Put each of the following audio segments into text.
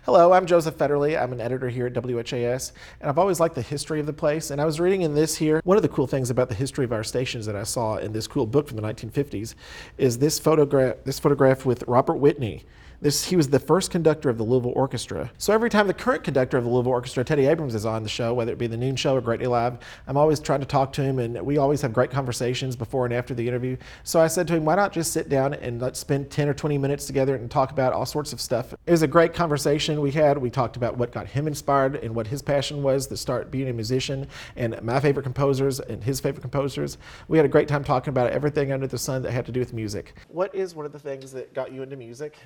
Hello, I'm Joseph Federle. I'm an editor here at WHAS, and I've always liked the history of the place. And I was reading in this here, one of the cool things about the history of our stations that I saw in this cool book from the 1950s is this photograph with Robert Whitney. He was the first conductor of the Louisville Orchestra. So every time the current conductor of the Louisville Orchestra, Teddy Abrams, is on the show, whether it be the noon show or Great Day Live, I'm always trying to talk to him, and we always have great conversations before and after the interview. So I said to him, why not just sit down and let's spend 10 or 20 minutes together and talk about all sorts of stuff. It was a great conversation we had. We talked about what got him inspired and what his passion was to start being a musician, and my favorite composers and his favorite composers. We had a great time talking about everything under the sun that had to do with music. What is one of the things that got you into music?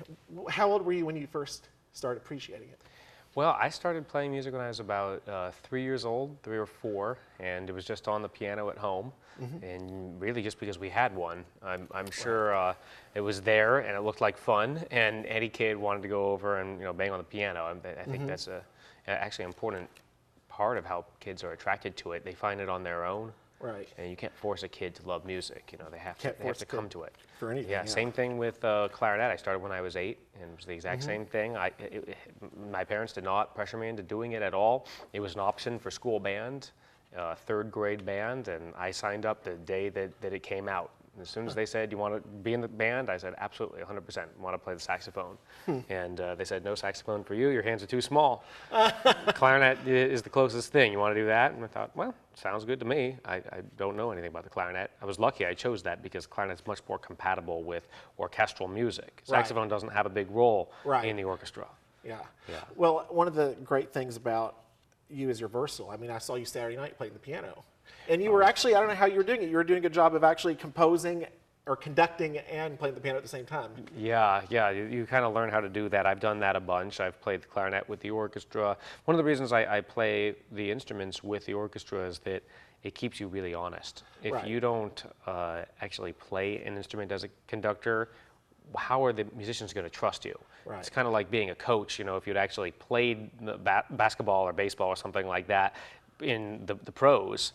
How old were you when you first started appreciating it? Well, I started playing music when I was about 3 years old, 3 or 4, and it was just on the piano at home, and really just because we had one. I'm sure it was there and it looked like fun, and any kid wanted to go over and bang on the piano. I think that's actually an important part of how kids are attracted to it. They find it on their own. Right. And you can't force a kid to love music. They have to come to it. For anything. Yeah. Same thing with clarinet. I started when I was 8, and it was the exact same thing. My parents did not pressure me into doing it at all. It was an option for school band, 3rd grade band, and I signed up the day that it came out. As soon as they said, you want to be in the band, I said, absolutely, 100%, want to play the saxophone. And they said, no saxophone for you, your hands are too small. Clarinet is the closest thing, you want to do that? And I thought, well, sounds good to me. I don't know anything about the clarinet. I was lucky I chose that because clarinet's much more compatible with orchestral music. Saxophone doesn't have a big role in the orchestra. Yeah. Well, one of the great things about you is you're versatile. I mean, I saw you Saturday night playing the piano. And you were actually, I don't know how you were doing it, you were doing a good job of actually composing or conducting and playing the piano at the same time. Yeah, you kind of learn how to do that. I've done that a bunch. I've played the clarinet with the orchestra. One of the reasons I play the instruments with the orchestra is that it keeps you really honest. If you don't actually play an instrument as a conductor, how are the musicians going to trust you? It's kind of like being a coach. If you'd actually played basketball or baseball or something like that in the pros,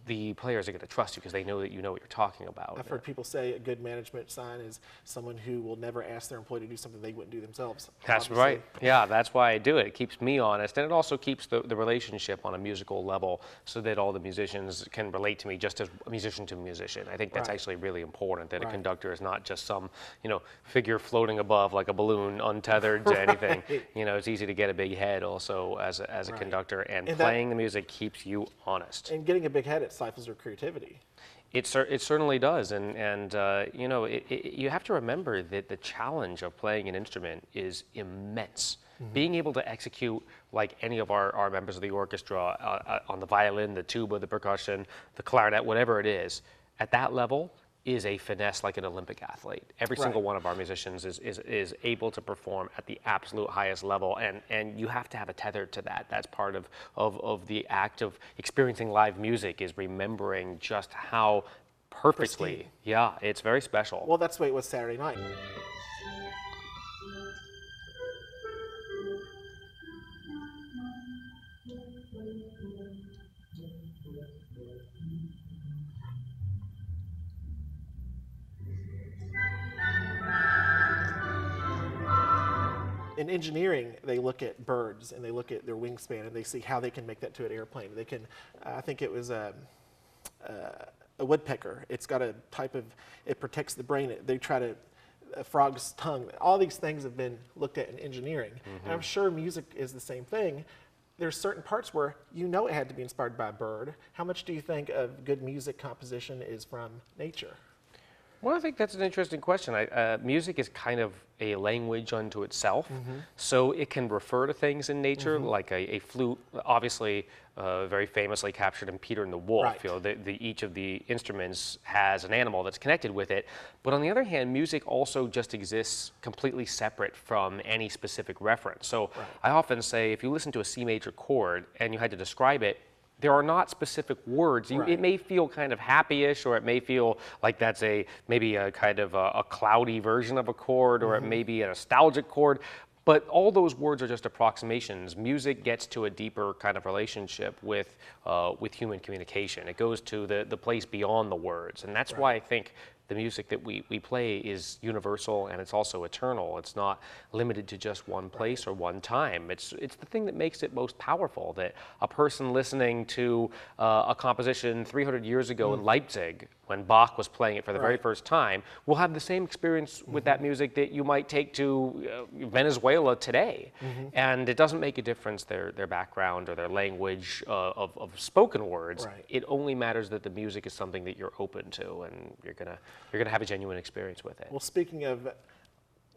the players are going to trust you because they know that you know what you're talking about. I've heard people say a good management sign is someone who will never ask their employee to do something they wouldn't do themselves. That's obviously. Right. Yeah, that's why I do it. It keeps me honest, and it also keeps the relationship on a musical level so that all the musicians can relate to me just as musician to musician. I think that's actually really important, that a conductor is not just some figure floating above like a balloon, untethered to anything. It's easy to get a big head also as a conductor, and playing the music keeps you honest. And getting a big head, it stifles your creativity. It certainly does, and you have to remember that the challenge of playing an instrument is immense. Being able to execute like any of our members of the orchestra on the violin, the tuba, the percussion, the clarinet, whatever it is, at that level is a finesse like an Olympic athlete. Every single one of our musicians is able to perform at the absolute highest level, and you have to have a tether to that. That's part of the act of experiencing live music, is remembering just how perfectly, it's very special. Well, that's the way it was Saturday night. In engineering, they look at birds and they look at their wingspan and they see how they can make that to an airplane. They can, I think it was a woodpecker. It's got a type of, it protects the brain. They try to, a frog's tongue. All these things have been looked at in engineering. And I'm sure music is the same thing. There's certain parts where it had to be inspired by a bird. How much do you think of good music composition is from nature? Well, I think that's an interesting question. Music is kind of a language unto itself, so it can refer to things in nature, like a flute, obviously very famously captured in Peter and the Wolf. Each of the instruments has an animal that's connected with it, but on the other hand, music also just exists completely separate from any specific reference. So I often say, if you listen to a C major chord and you had to describe it, there are not specific words. It may feel kind of happy-ish, or it may feel like that's maybe a kind of a cloudy version of a chord, or it may be a nostalgic chord. But all those words are just approximations. Music gets to a deeper kind of relationship with human communication. It goes to the place beyond the words, and that's why I think the music that we play is universal, and it's also eternal. It's not limited to just one place or one time. It's the thing that makes it most powerful, that a person listening to a composition 300 years ago in Leipzig, when Bach was playing it for the very first time, will have the same experience with that music that you might take to Venezuela today. And it doesn't make a difference their background or their language of spoken words. It only matters that the music is something that you're open to, and you're gonna have a genuine experience with it. Well, speaking of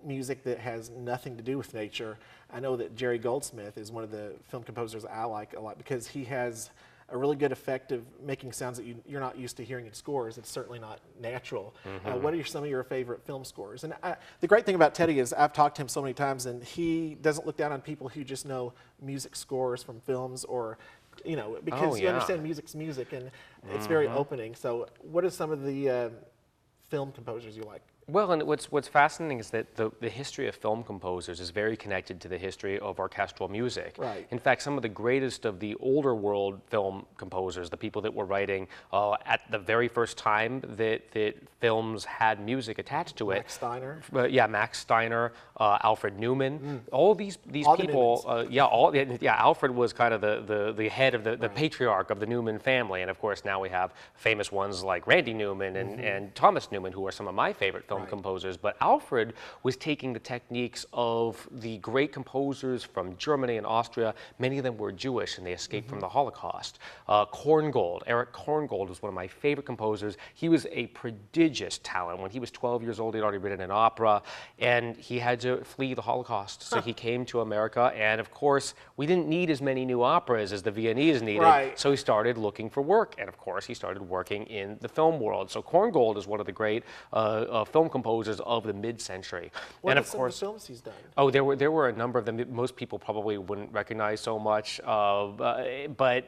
music that has nothing to do with nature, I know that Jerry Goldsmith is one of the film composers I like a lot, because he has a really good effect of making sounds that you're not used to hearing in scores. It's certainly not natural. What are some of your favorite film scores? And the great thing about Teddy is I've talked to him so many times, and he doesn't look down on people who just know music scores from films, or because you understand music's music, and it's very opening. So what are some of the film composers you like? Well, and what's fascinating is that the history of film composers is very connected to the history of orchestral music. In fact, some of the greatest of the older world film composers, the people that were writing at the very first time that films had music attached to it. Max Steiner. Max Steiner, Alfred Newman, all these all people. Alfred was kind of the head of the patriarch of the Newman family, and of course now we have famous ones like Randy Newman and Thomas Newman, who are some of my favorite film composers. But Alfred was taking the techniques of the great composers from Germany and Austria. Many of them were Jewish, and they escaped from the Holocaust. Korngold, Eric Korngold, was one of my favorite composers. He was a prodigious talent. When he was 12 years old, he'd already written an opera, and he had to flee the Holocaust. So he came to America, and of course, we didn't need as many new operas as the Viennese needed. So he started looking for work, and of course, he started working in the film world. So Korngold is one of the great film composers of the mid-century. What are some of the films he's done? Oh, there were a number of them that most people probably wouldn't recognize so much, but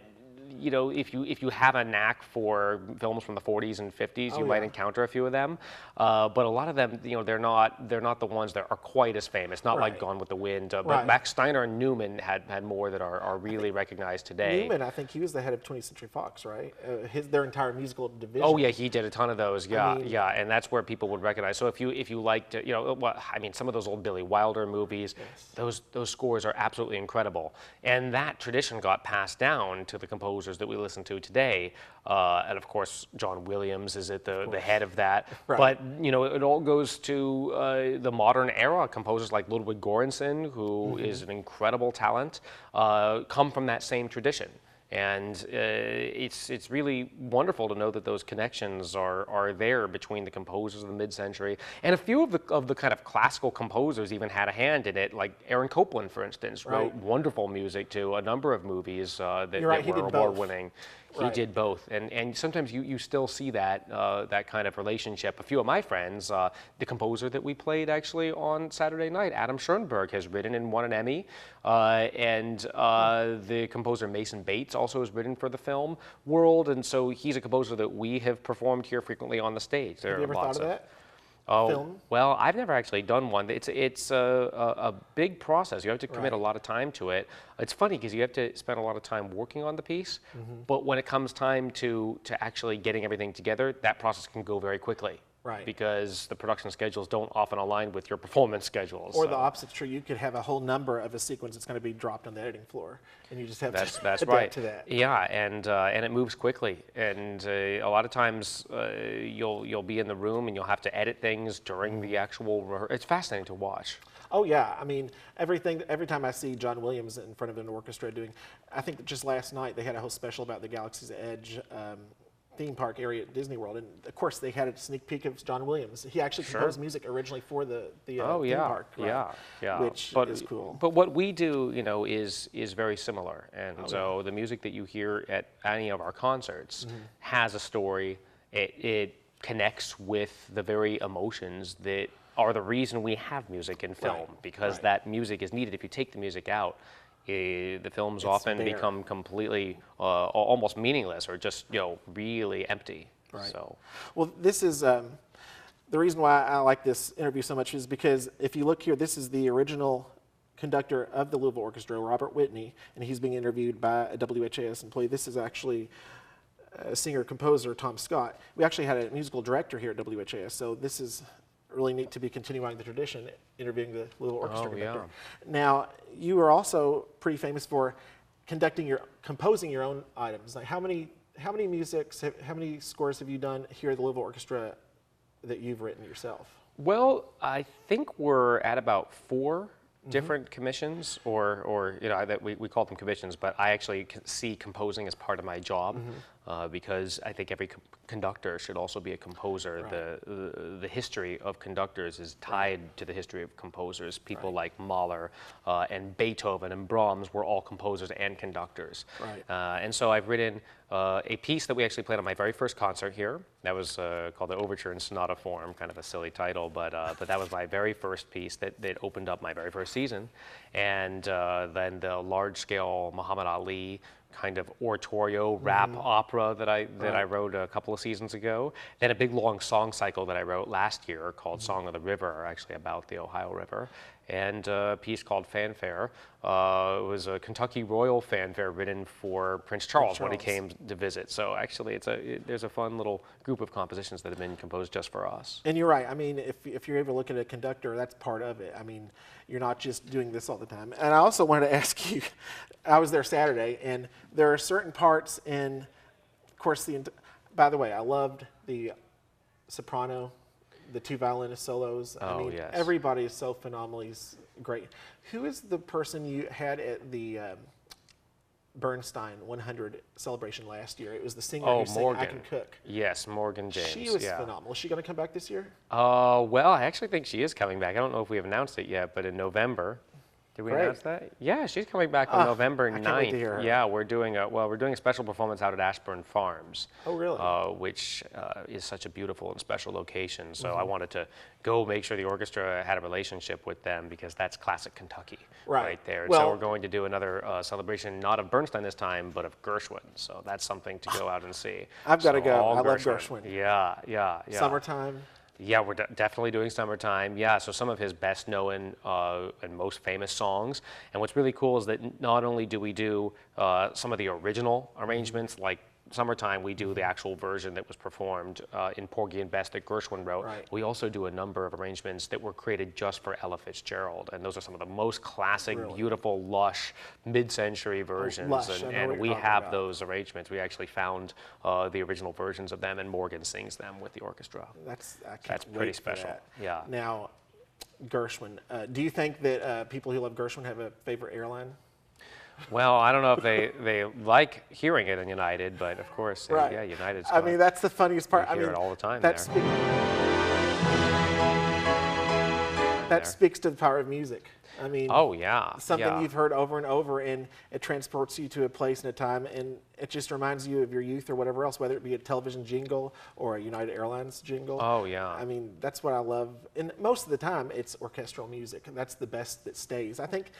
if you have a knack for films from the 40s and 50s, you might encounter a few of them. But a lot of them, they're not the ones that are quite as famous. Not like Gone with the Wind. But Max Steiner and Newman had more that are really recognized today. Newman, I think he was the head of 20th Century Fox, right? Their entire musical division. Oh yeah, he did a ton of those. Yeah, and that's where people would recognize. So if you liked, some of those old Billy Wilder movies, those scores are absolutely incredible. And that tradition got passed down to the composers that we listen to today, and of course John Williams is at the head of that. But it all goes to the modern era. Composers like Ludwig Göransson, who is an incredible talent, come from that same tradition. And it's really wonderful to know that those connections are there between the composers of the mid-century. And a few of the kind of classical composers even had a hand in it, like Aaron Copland, for instance, wrote wonderful music to a number of movies that were award-winning. He did both, and sometimes you still see that that kind of relationship. A few of my friends, the composer that we played actually on Saturday night, Adam Schoenberg, has written and won an Emmy, and the composer Mason Bates also has written for the film world, and so he's a composer that we have performed here frequently on the stage. Have you ever thought of that? Film? Well, I've never actually done one. It's a big process. You have to commit a lot of time to it. It's funny because you have to spend a lot of time working on the piece, but when it comes time to actually getting everything together, that process can go very quickly. Because the production schedules don't often align with your performance schedules. Or the opposite's true. You could have a whole number of a sequence that's going to be dropped on the editing floor, and you just have to adapt to that. Yeah, and it moves quickly. And a lot of times you'll be in the room and you'll have to edit things during the actual rehearsal. It's fascinating to watch. Oh yeah, I mean every time I see John Williams in front of an orchestra doing, I think just last night they had a whole special about the Galaxy's Edge theme park area at Disney World, and of course they had a sneak peek of John Williams. He actually composed music originally for the theme park, which is cool. But what we do, is very similar, and so the music that you hear at any of our concerts has a story. It connects with the very emotions that are the reason we have music in film, because that music is needed. If you take the music out, the films often become completely, almost meaningless, or just really empty. So, well, this is the reason why I like this interview so much is because if you look here, this is the original conductor of the Louisville Orchestra, Robert Whitney, and he's being interviewed by a WHAS employee. This is actually singer-composer Tom Scott. We actually had a musical director here at WHAS, so this is really neat to be continuing the tradition, interviewing the Louisville Orchestra conductor. Yeah. Now, you are also pretty famous for composing your own items. Like how many scores have you done here at the Louisville Orchestra that you've written yourself? Well, I think we're at about 4 different commissions, or you know, that we call them commissions, but I actually see composing as part of my job, because I think every conductor should also be a composer. Right. The history of conductors is tied to the history of composers. People like Mahler and Beethoven and Brahms were all composers and conductors. Right. And so I've written a piece that we actually played on my very first concert here. That was called the Overture in Sonata Form, kind of a silly title, but that was my very first piece that opened up my very first season. And then the large-scale Muhammad Ali kind of oratorio rap opera that I wrote a couple of seasons ago. Then a big long song cycle that I wrote last year called Song of the River, actually about the Ohio River. And a piece called Fanfare. It was a Kentucky Royal Fanfare written for Prince Charles when he came to visit. So actually, there's a fun little group of compositions that have been composed just for us. And you're right. I mean, if you're able to look at a conductor, that's part of it. I mean, you're not just doing this all the time. And I also wanted to ask you, I was there Saturday, and there are certain parts in, of course, by the way, I loved the soprano, the 2 violinist solos. I mean, yes. Everybody is so phenomenally great. Who is the person you had at the Bernstein 100 celebration last year? It was the singer who sang I Can Cook. Yes, Morgan James. She was phenomenal. Is she going to come back this year? Well, I actually think she is coming back. I don't know if we have announced it yet, but in November. Did we announce that? Yeah, she's coming back on November 9th. I can't wait to hear her. Yeah, we're doing a special performance out at Ashburn Farms. Oh, really? Which is such a beautiful and special location. So I wanted to go make sure the orchestra had a relationship with them, because that's classic Kentucky right there. Well, so we're going to do another celebration, not of Bernstein this time, but of Gershwin. So that's something to go out and see. I've got to go. I love Gershwin. Yeah. Summertime. Yeah, we're definitely doing Summertime. Yeah, so some of his best known and most famous songs. And what's really cool is that not only do we do some of the original arrangements, like Summertime, we do the actual version that was performed in Porgy and Bess that Gershwin wrote. Right. We also do a number of arrangements that were created just for Ella Fitzgerald. And those are some of the most classic, beautiful, lush, mid-century versions. And we have those arrangements. We actually found the original versions of them, and Morgan sings them with the orchestra. That's pretty special. Yeah. Now, Gershwin. Do you think that people who love Gershwin have a favorite airline? Well, I don't know if they like hearing it in United, but of course, yeah, United's. I mean, that's the funniest part. I hear it all the time. That speaks to the power of music. I mean, something you've heard over and over, and it transports you to a place and a time, and it just reminds you of your youth or whatever else, whether it be a television jingle or a United Airlines jingle. Oh, yeah. I mean, that's what I love. And most of the time, it's orchestral music, and that's the best that stays. I think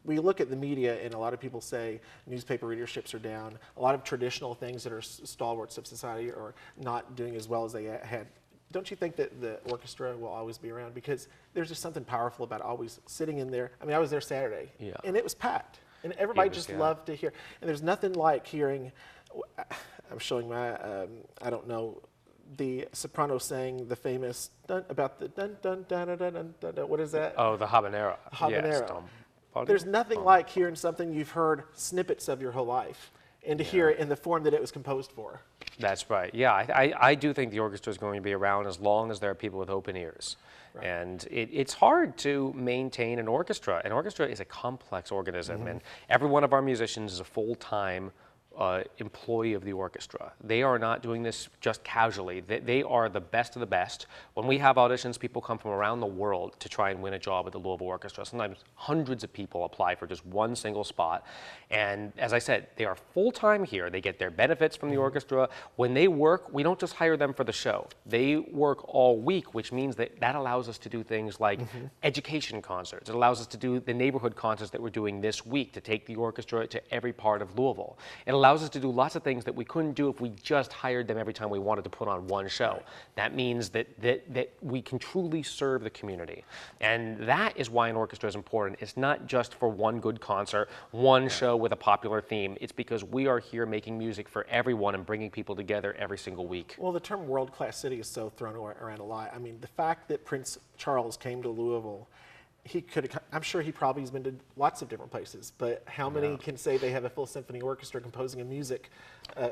we look at the media, and a lot of people say newspaper readerships are down. A lot of traditional things that are stalwarts of society are not doing as well as they had. Don't you think that the orchestra will always be around? Because there's just something powerful about always sitting in there. I mean, I was there Saturday, and it was packed, and everybody just loved to hear. And there's nothing like hearing, I'm showing my, I don't know, the soprano sang the famous dun about the dun dun dun dun dun dun dun. What is that? Oh, the habanero. Habanero. Yes. There's nothing like hearing something you've heard snippets of your whole life, and to hear it in the form that it was composed for. That's right. Yeah, I do think the orchestra is going to be around as long as there are people with open ears. Right. And it's hard to maintain an orchestra. An orchestra is a complex organism, and every one of our musicians is a full-time employee of the orchestra. They are not doing this just casually. They are the best of the best. When we have auditions, people come from around the world to try and win a job at the Louisville Orchestra. Sometimes hundreds of people apply for just one single spot. And as I said, they are full-time here. They get their benefits from the orchestra. When they work, we don't just hire them for the show. They work all week, which means that allows us to do things like education concerts. It allows us to do the neighborhood concerts that we're doing this week, to take the orchestra to every part of Louisville. It allows allows us to do lots of things that we couldn't do if we just hired them every time we wanted to put on one show. Right. That means that we can truly serve the community. And that is why an orchestra is important. It's not just for one good concert, one show with a popular theme. It's because we are here making music for everyone and bringing people together every single week. Well, the term world-class city is so thrown around a lot. I mean, the fact that Prince Charles came to Louisville, I'm sure he probably has been to lots of different places, but how many can say they have a full symphony orchestra composing a music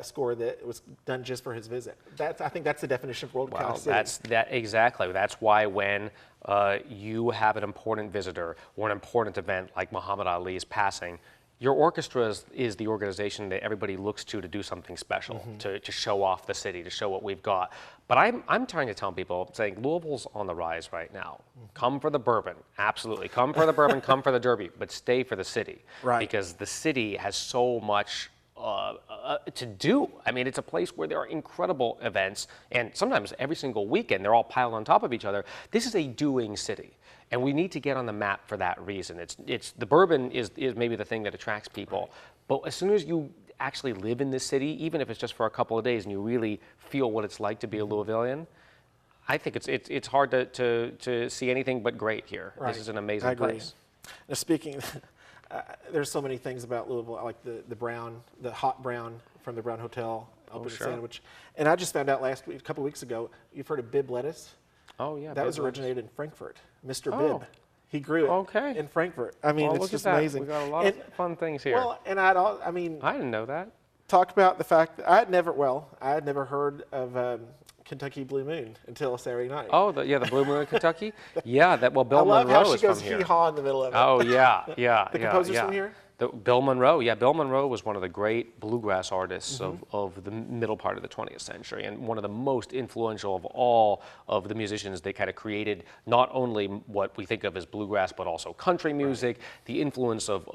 score that was done just for his visit? I think that's the definition of world-class city. Exactly. That's why when you have an important visitor or an important event like Muhammad Ali's passing, your orchestra is the organization that everybody looks to do something special, to show off the city, to show what we've got. But I'm trying to tell people, saying Louisville's on the rise right now. Come for the bourbon, absolutely. Come for the bourbon, come for the derby, but stay for the city. Right. Because the city has so much to do. I mean, it's a place where there are incredible events, and sometimes every single weekend they're all piled on top of each other. This is a doing city. And we need to get on the map for that reason. The bourbon is maybe the thing that attracts people. But as soon as you actually live in this city, even if it's just for a couple of days, and you really feel what it's like to be a Louisvillian, I think it's hard to see anything but great here. Right. This is an amazing place. Now, speaking, there's so many things about Louisville. I like the hot brown from the Brown Hotel, sandwich. And I just found out a couple weeks ago, you've heard of Bib lettuce? Oh, yeah. That was originated in Frankfurt. Mr. Bibb. He grew it in Frankfurt. I mean, it's just amazing. We've got a lot of fun things here. Well, and I didn't know that. Talk about the fact that I had never heard of Kentucky Blue Moon until Saturday night. Oh, the Blue Moon of Kentucky? Yeah, Bill I love Monroe how is she goes from here. hee-haw in the middle of it. Oh, yeah. The composer's from here? Bill Monroe, Bill Monroe was one of the great bluegrass artists of the middle part of the 20th century, and one of the most influential of all of the musicians. They kind of created not only what we think of as bluegrass, but also country music, the influence of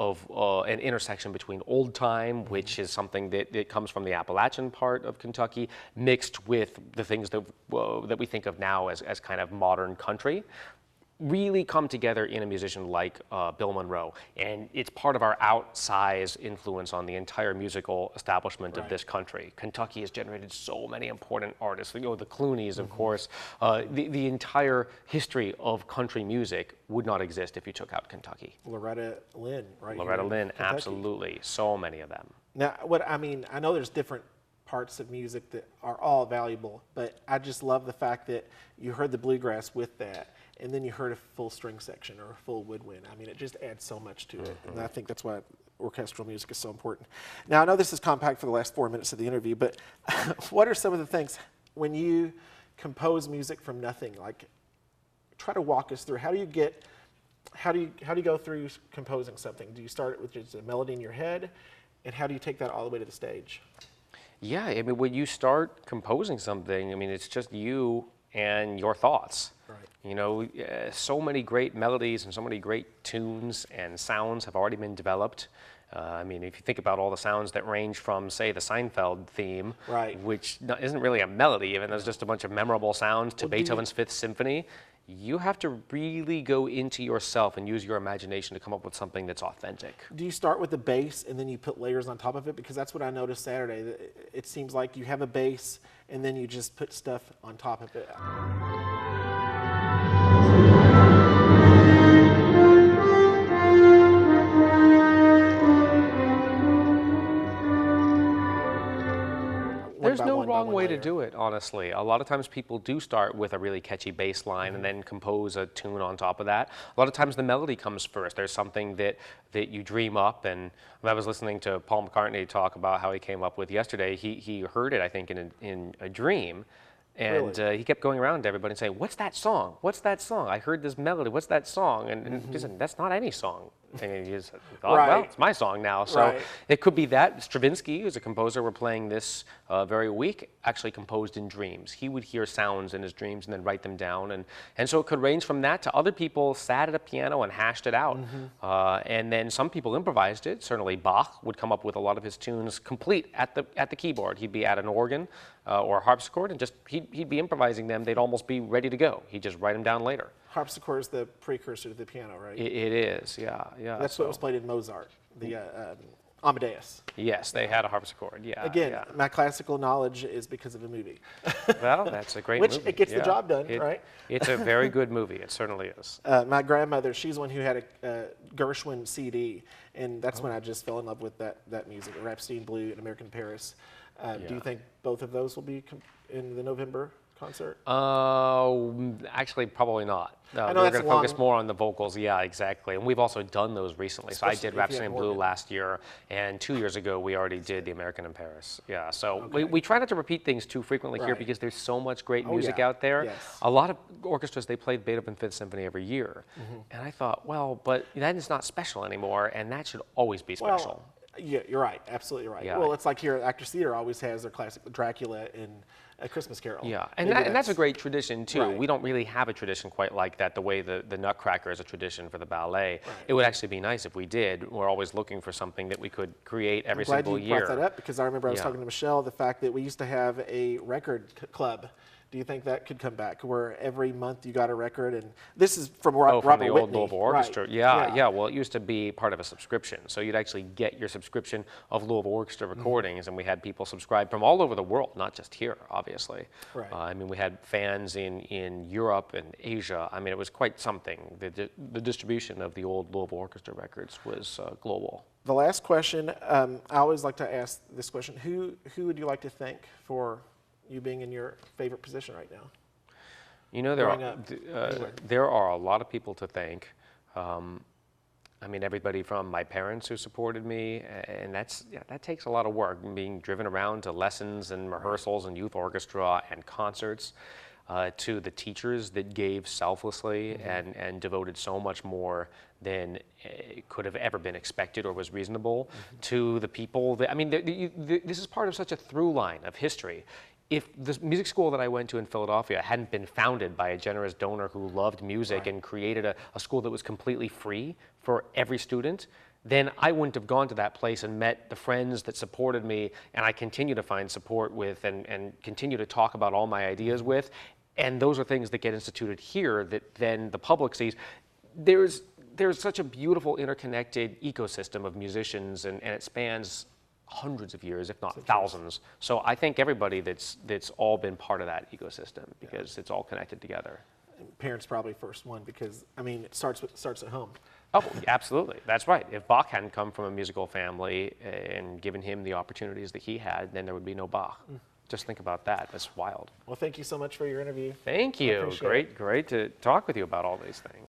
an intersection between old time, which is something that comes from the Appalachian part of Kentucky, mixed with the things that we think of now as kind of modern country, really come together in a musician like Bill Monroe. And it's part of our outsized influence on the entire musical establishment of this country. Kentucky has generated so many important artists. The Clooneys, of course. The entire history of country music would not exist if you took out Kentucky. Loretta Lynn, right? Loretta Lynn, absolutely. So many of them. Now, I know there's different parts of music that are all valuable, but I just love the fact that you heard the bluegrass with that, and then you heard a full string section or a full woodwind. I mean, it just adds so much to it, and I think that's why orchestral music is so important. Now, I know this is compact for the last 4 minutes of the interview, but what are some of the things when you compose music from nothing? Like, try to walk us through. How do you go through composing something? Do you start with just a melody in your head, and how do you take that all the way to the stage? Yeah, I mean, when you start composing something, I mean, it's just you and your thoughts. Right. You know, so many great melodies and so many great tunes and sounds have already been developed. I mean, if you think about all the sounds that range from, say, the Seinfeld theme, which isn't really a melody, even though it's just a bunch of memorable sounds, to Beethoven's Fifth Symphony, you have to really go into yourself and use your imagination to come up with something that's authentic. Do you start with the bass and then you put layers on top of it? Because that's what I noticed Saturday. It seems like you have a bass and then you just put stuff on top of it. There's no wrong way to do it, honestly. A lot of times people do start with a really catchy bass line and then compose a tune on top of that. A lot of times the melody comes first. There's something that you dream up, and I was listening to Paul McCartney talk about how he came up with yesterday. He heard it, I think, in a dream. And he kept going around to everybody and saying, "What's that song? What's that song? I heard this melody. What's that song?" And he said, "That's not any song." And he just thought, well, it's my song now. So it could be that. Stravinsky, who's a composer we're playing this very week, actually composed in dreams. He would hear sounds in his dreams and then write them down. And so it could range from that to other people sat at a piano and hashed it out. And then some people improvised it. Certainly Bach would come up with a lot of his tunes complete at the keyboard. He'd be at an organ or a harpsichord and just he'd be improvising them. They'd almost be ready to go. He'd just write them down later. Harpsichord is the precursor to the piano, right? It is, yeah. That's what was played in Mozart. Amadeus. Yes, they had a harpsichord. Yeah. Again, yeah. my classical knowledge is because of a movie. Well, that's a great Which movie. it gets the job done, right? It's a very good movie. It certainly is. My grandmother, she's one who had a Gershwin CD, and that's when I just fell in love with that music, Rhapsody in Blue and American in Paris. Do you think both of those will be in the November concert? Actually, probably not. I know We're that's going to focus more on the vocals. Yeah, exactly. And we've also done those recently. So I Especially did if Rhapsody you in have Blue Morgan. last year, and 2 years ago we already did the American in Paris. Yeah. So we try not to repeat things too frequently here Right. because there's so much great music yeah. out there. Yes. A lot of orchestras, they played Beethoven Fifth Symphony every year, and I thought, well, but that is not special anymore, and that should always be special. Well, yeah, you're right. Absolutely right. Yeah. Well, it's like here, Actors Theater always has their classic Dracula and A Christmas Carol. Yeah, and, Maybe and that's a great tradition too. Right. We don't really have a tradition quite like that, the way the Nutcracker is a tradition for the ballet. It would actually be nice if we did. We're always looking for something that we could create every I'm glad single you year. brought that up because I remember I was Yeah. talking to Michelle the fact that we used to have a record club. Do you think that could come back, where every month you got a record? And this is from Robert From the old Whitney. Louisville Orchestra. Right. Yeah. Well, it used to be part of a subscription. So you'd actually get your subscription of Louisville Orchestra recordings, and we had people subscribe from all over the world, not just here, obviously. Right. I mean, we had fans in Europe and Asia. I mean, it was quite something. The distribution of the old Louisville Orchestra records was global. The last question, I always like to ask this question: Who would you like to thank for you being in your favorite position right now? You know, there are a lot of people to thank. I mean, everybody from my parents who supported me, and that takes a lot of work, being driven around to lessons and rehearsals and youth orchestra and concerts, to the teachers that gave selflessly and devoted so much more than could have ever been expected or was reasonable, to the people that, I mean, this is part of such a through line of history. If the music school that I went to in Philadelphia hadn't been founded by a generous donor who loved music and created a school that was completely free for every student, then I wouldn't have gone to that place and met the friends that supported me, and I continue to find support with and continue to talk about all my ideas with. And those are things that get instituted here that then the public sees. There's such a beautiful interconnected ecosystem of musicians, and it spans hundreds of years, if not thousands. So I thank everybody that's all been part of that ecosystem, because it's all connected together. And parents probably first one, because I mean it starts at home. Oh, absolutely. That's right. If Bach hadn't come from a musical family and given him the opportunities that he had, then there would be no Bach. Just think about that. That's wild. Well, thank you so much for your interview. Thank you. Great Great to talk with you about all these things.